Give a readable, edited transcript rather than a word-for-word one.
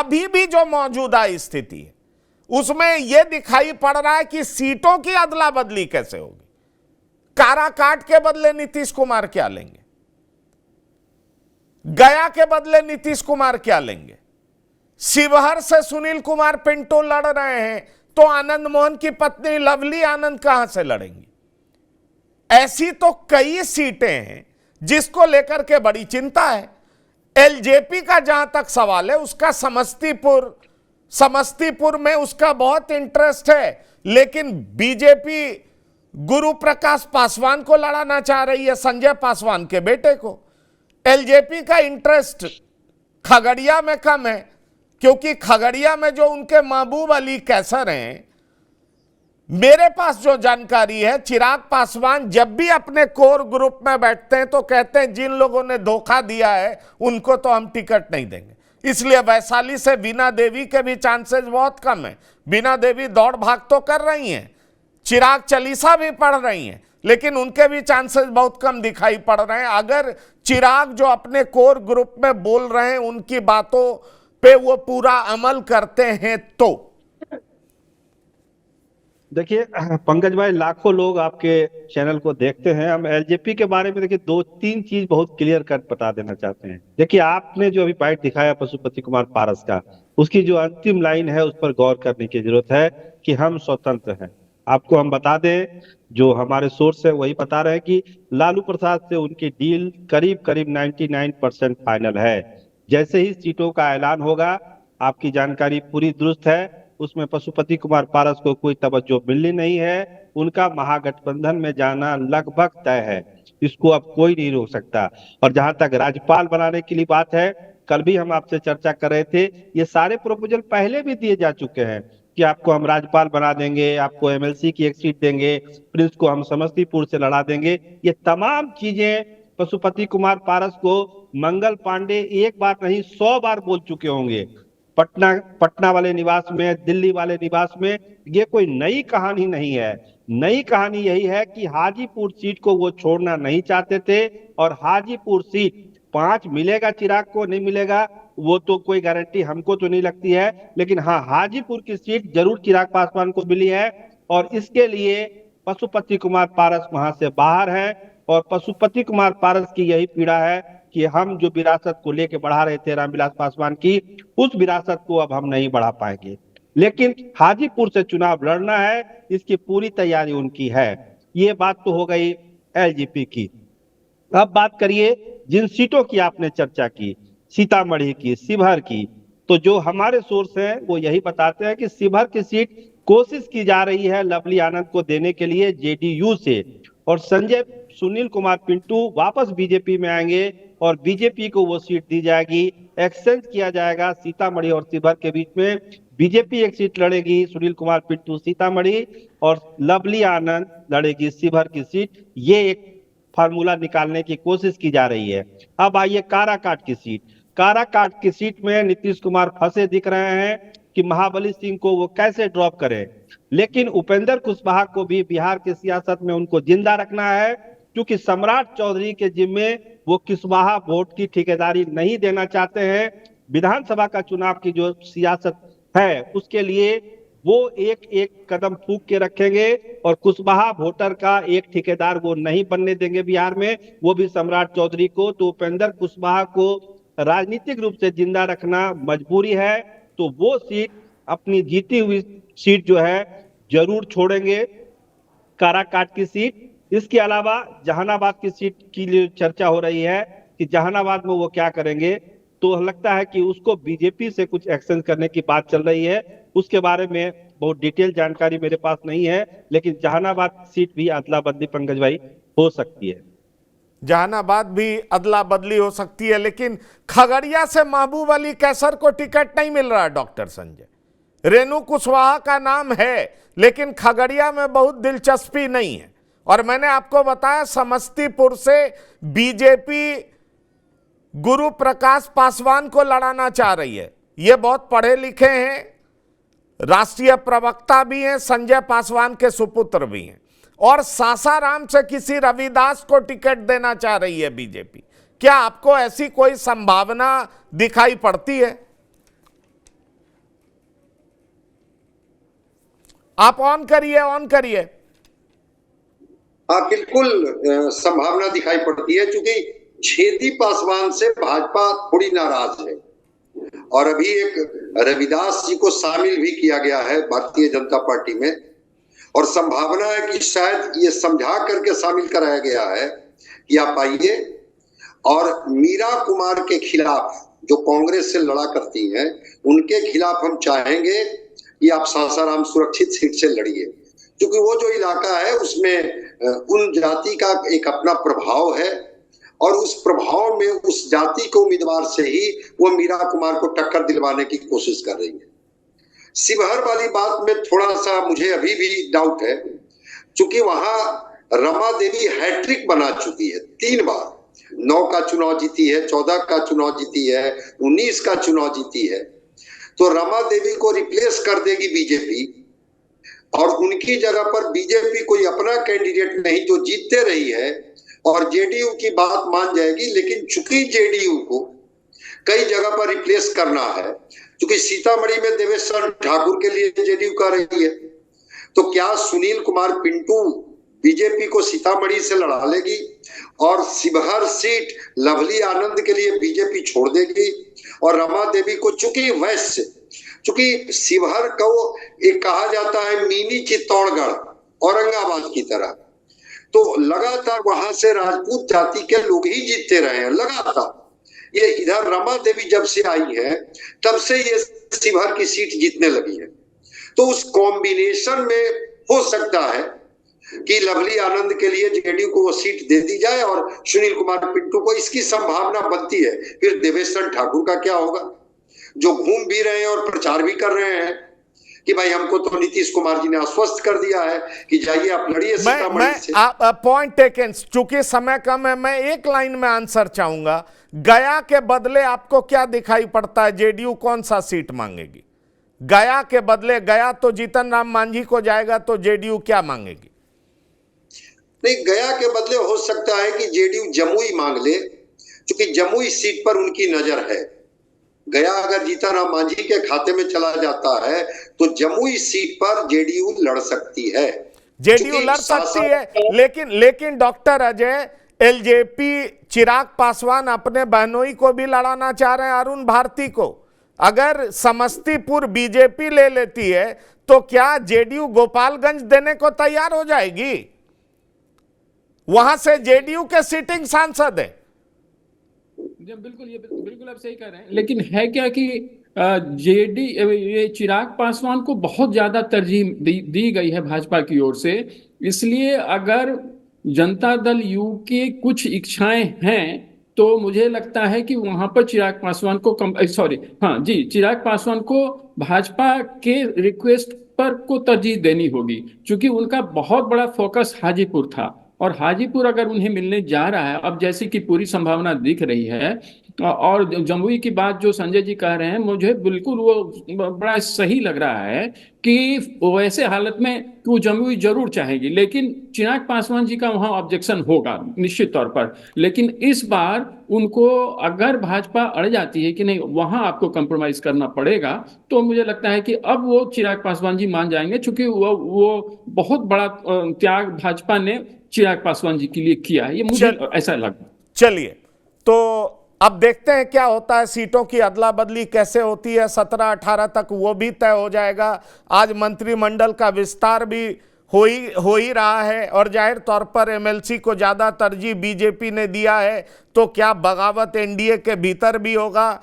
अभी भी जो मौजूदा स्थिति है उसमें यह दिखाई पड़ रहा है कि सीटों की अदला बदली कैसे होगी। काराकाट के बदले नीतीश कुमार क्या लेंगे, गया के बदले नीतीश कुमार क्या लेंगे, शिवहर से सुनील कुमार पिंटू लड़ रहे हैं तो आनंद मोहन की पत्नी लवली आनंद कहां से लड़ेंगी। ऐसी तो कई सीटें हैं जिसको लेकर के बड़ी चिंता है। एलजेपी का जहां तक सवाल है, उसका समस्तीपुर में उसका बहुत इंटरेस्ट है, लेकिन बीजेपी गुरु प्रकाश पासवान को लड़ाना चाह रही है, संजय पासवान के बेटे को। एलजेपी का इंटरेस्ट खगड़िया में कम है, क्योंकि खगड़िया में जो उनके महबूब अली कैसर हैं, मेरे पास जो जानकारी है, चिराग पासवान जब भी अपने कोर ग्रुप में बैठते हैं तो कहते हैं जिन लोगों ने धोखा दिया है उनको तो हम टिकट नहीं देंगे। इसलिए वैशाली से बीना देवी के भी चांसेस बहुत कम है। बीना देवी दौड़ भाग तो कर रही हैं, चिराग चालीसा भी पढ़ रही हैं, लेकिन उनके भी चांसेस बहुत कम दिखाई पड़ रहे हैं। अगर चिराग जो अपने कोर ग्रुप में बोल रहे हैं उनकी बातों पे वो पूरा अमल करते हैं तो। देखिए पंकज भाई, लाखों लोग आपके चैनल को देखते हैं। हम एलजेपी के बारे में देखिए 2-3 चीज बहुत क्लियर कट बता देना चाहते हैं। देखिए आपने जो अभी बाइट दिखाया पशुपति कुमार पारस का, उसकी जो अंतिम लाइन है उस पर गौर करने की जरूरत है कि हम स्वतंत्र हैं। आपको हम बता दें, जो हमारे सोर्स है वही बता रहे हैं कि लालू प्रसाद से उनकी डील करीब करीब 99% फाइनल है। जैसे ही सीटों का ऐलान होगा, आपकी जानकारी पूरी दुरुस्त है, उसमें पशुपति कुमार पारस को कोई तवज्जो मिलनी नहीं है। उनका महागठबंधन में जाना लगभग तय है, इसको अब कोई नहीं रोक सकता। और जहां तक राज्यपाल बनाने के लिए बात है, कल भी हम आपसे चर्चा कर रहे थे, ये सारे प्रपोजल पहले भी दिए जा चुके हैं कि आपको हम राज्यपाल बना देंगे, आपको एमएलसी की एक सीट देंगे, प्रिंस को हम समस्तीपुर से लड़ा देंगे। ये तमाम चीजें पशुपति कुमार पारस को मंगल पांडे एक बार नहीं 100 बार बोल चुके होंगे। पटना वाले निवास में, दिल्ली वाले निवास में, ये कोई नई कहानी नहीं है। नई कहानी यही है कि हाजीपुर सीट को वो छोड़ना नहीं चाहते थे, और हाजीपुर सीट 5 मिलेगा चिराग को, नहीं मिलेगा वो तो कोई गारंटी हमको तो नहीं लगती है, लेकिन हाँ, हाजीपुर की सीट जरूर चिराग पासवान को मिली है। और इसके लिए पशुपति कुमार पारस वहां से बाहर है, और पशुपति कुमार पारस की यही पीड़ा है कि हम जो विरासत को लेके बढ़ा रहे थे रामविलास पासवान की, उस विरासत को अब हम नहीं बढ़ा पाएंगे। लेकिन हाजीपुर से चुनाव लड़ना है, इसकी पूरी तैयारी उनकी है। ये बात तो हो गई एलजेपी की। अब बात करिए जिन सीटों की आपने चर्चा की, सीतामढ़ी की, शिवहर की, तो जो हमारे सोर्स हैं वो यही बताते हैं कि शिवहर की सीट कोशिश की जा रही है लवली आनंद को देने के लिए जेडीयू से, और सुनील कुमार पिंटू वापस बीजेपी में आएंगे और बीजेपी को वो सीट दी जाएगी। एक्सचेंज किया जाएगा सीतामढ़ी और शिवहर के बीच में। बीजेपी एक सीट लड़ेगी, सुनील कुमार पिंटू सीतामढ़ी, और लवली आनंद लड़ेगी शिवहर की सीट। ये एक फार्मूला निकालने की कोशिश की जा रही है। अब आइए काराकाट की सीट। काराकाट की सीट में नीतीश कुमार फंसे दिख रहे हैं कि महाबली सिंह को वो कैसे ड्रॉप करें, लेकिन उपेंद्र कुशवाहा को भी बिहार की सियासत में उनको जिंदा रखना है, क्योंकि सम्राट चौधरी के जिम्मे वो कुशवाहा वोट की ठेकेदारी नहीं देना चाहते हैं। विधानसभा का चुनाव की जो सियासत है उसके लिए वो एक एक कदम फूंक के रखेंगे, और कुशवाहा वोटर का एक ठेकेदार वो नहीं बनने देंगे बिहार में, वो भी सम्राट चौधरी को। तो उपेंद्र कुशवाहा को राजनीतिक रूप से जिंदा रखना मजबूरी है, तो वो सीट, अपनी जीती हुई सीट जो है, जरूर छोड़ेंगे, काराकाट की सीट। इसके अलावा जहानाबाद की सीट की लिए चर्चा हो रही है कि जहानाबाद में वो क्या करेंगे, तो लगता है कि उसको बीजेपी से कुछ एक्शन करने की बात चल रही है। उसके बारे में बहुत डिटेल जानकारी मेरे पास नहीं है, लेकिन जहानाबाद सीट भी अदला बदली पंकज भाई हो सकती है। जहानाबाद भी अदला बदली हो सकती है, लेकिन खगड़िया से महबूब अली कैसर को टिकट नहीं मिल रहा है डॉक्टर संजय। रेणु कुशवाहा का नाम है, लेकिन खगड़िया में बहुत दिलचस्पी नहीं है। और मैंने आपको बताया समस्तीपुर से बीजेपी गुरु प्रकाश पासवान को लड़ाना चाह रही है। ये बहुत पढ़े लिखे हैं, राष्ट्रीय प्रवक्ता भी हैं, संजय पासवान के सुपुत्र भी हैं, और सासाराम से किसी रविदास को टिकट देना चाह रही है बीजेपी। क्या आपको ऐसी कोई संभावना दिखाई पड़ती है? आप ऑन करिए। हाँ, बिल्कुल संभावना दिखाई पड़ती है, क्योंकि छेदी पासवान से भाजपा थोड़ी नाराज है और अभी एक रविदास जी को शामिल भी किया गया है भारतीय जनता पार्टी में, और संभावना है कि शायद ये समझा करके शामिल कराया गया है कि आप आइए और मीरा कुमार के खिलाफ, जो कांग्रेस से लड़ा करती हैं, उनके खिलाफ हम चाहेंगे कि आप सासाराम सुरक्षित सीट से लड़िए, क्योंकि वो जो इलाका है उसमें उन जाति का एक अपना प्रभाव है और उस प्रभाव में उस जाति के उम्मीदवार से ही वो मीरा कुमार को टक्कर दिलवाने की कोशिश कर रही है। शिवहर वाली बात में थोड़ा सा मुझे अभी भी डाउट है, क्योंकि वहां रमा देवी हैट्रिक बना चुकी है 3 बार। 9 का चुनाव जीती है, 14 का चुनाव जीती है, 19 का चुनाव जीती है। तो रमा देवी को रिप्लेस कर देगी बीजेपी और उनकी जगह पर बीजेपी कोई अपना कैंडिडेट नहीं जो जीतते रही है और जेडीयू की बात मान जाएगी। लेकिन चूंकि जेडीयू को कई जगह पर रिप्लेस करना है, क्योंकि सीतामढ़ी में देवेश ठाकुर के लिए जेडीयू कर रही है, तो क्या सुनील कुमार पिंटू बीजेपी को सीतामढ़ी से लड़ा लेगी और शिवहर सीट लवली आनंद के लिए बीजेपी छोड़ देगी और रमा देवी को, चूंकि शिवहर को एक कहा जाता है मिनी चित्तौड़गढ़ औरंगाबाद की तरह, तो लगातार वहां से राजपूत जाति के लोग ही जीतते रहे हैं लगातार। ये इधर रमा देवी जब से आई है तब से ये शिवहर की सीट जीतने लगी है। तो उस कॉम्बिनेशन में हो सकता है कि लवली आनंद के लिए जेडीयू को वो सीट दे दी जाए और सुनील कुमार पिंटू को, इसकी संभावना बनती है। फिर देवेश ठाकुर का क्या होगा, जो घूम भी रहे हैं और प्रचार भी कर रहे हैं कि भाई हमको तो नीतीश कुमार जी ने आश्वस्त कर दिया है कि जाइए आप लड़िए सीतामढ़ी से। पॉइंट टेकन, चूंकि समय कम है, मैं एक लाइन में आंसर चाहूंगा। गया के बदले आपको क्या दिखाई पड़ता है, जेडीयू कौन सा सीट मांगेगी? गया के बदले, गया तो जीतन राम मांझी को जाएगा, तो जेडीयू क्या मांगेगी? नहीं, गया के बदले हो सकता है कि जेडीयू जमुई मांग ले, क्योंकि जमुई सीट पर उनकी नजर है। गया अगर जीतन राम मांझी के खाते में चला जाता है तो जमुई सीट पर जेडीयू लड़ सकती है। जेडीयू लड़ सकती है, लेकिन डॉक्टर अजय, एलजेपी चिराग पासवान अपने बहनोई को भी लड़ाना चाह रहे हैं, अरुण भारती को। अगर समस्तीपुर बीजेपी ले लेती है तो क्या जेडीयू गोपालगंज देने को तैयार हो जाएगी? वहां से जेडीयू के सिटिंग सांसद है। बिल्कुल, ये बिल्कुल आप सही कह रहे हैं, लेकिन है क्या कि ये चिराग पासवान को बहुत ज्यादा तरजीह दी गई है भाजपा की ओर से। इसलिए अगर जनता दल यू की कुछ इच्छाएं हैं तो मुझे लगता है कि वहां पर चिराग पासवान को चिराग पासवान को भाजपा के रिक्वेस्ट पर को तरजीह देनी होगी, क्योंकि उनका बहुत बड़ा फोकस हाजीपुर था और हाजीपुर अगर उन्हें मिलने जा रहा है, अब जैसे कि पूरी संभावना दिख रही है, और जमुई की बात जो संजय जी कह रहे हैं, मुझे बिल्कुल वो बड़ा सही लग रहा है कि वैसे हालत में वो जमुई जरूर चाहेगी, लेकिन चिराग पासवान जी का वहां ऑब्जेक्शन होगा निश्चित तौर पर। लेकिन इस बार उनको अगर भाजपा अड़ जाती है कि नहीं वहां आपको कंप्रोमाइज करना पड़ेगा, तो मुझे लगता है कि अब वो चिराग पासवान जी मान जाएंगे, क्योंकि वो बहुत बड़ा त्याग भाजपा ने चिराग पासवान जी के लिए किया है, ये मुझे ऐसा लगता है। चलिए, तो अब देखते हैं क्या होता है, सीटों की अदला बदली कैसे होती है। 17-18 तक वो भी तय हो जाएगा। आज मंत्रिमंडल का विस्तार भी हो ही रहा है और जाहिर तौर पर एमएलसी को ज्यादा तरजीह बीजेपी ने दिया है, तो क्या बगावत एनडीए के भीतर भी होगा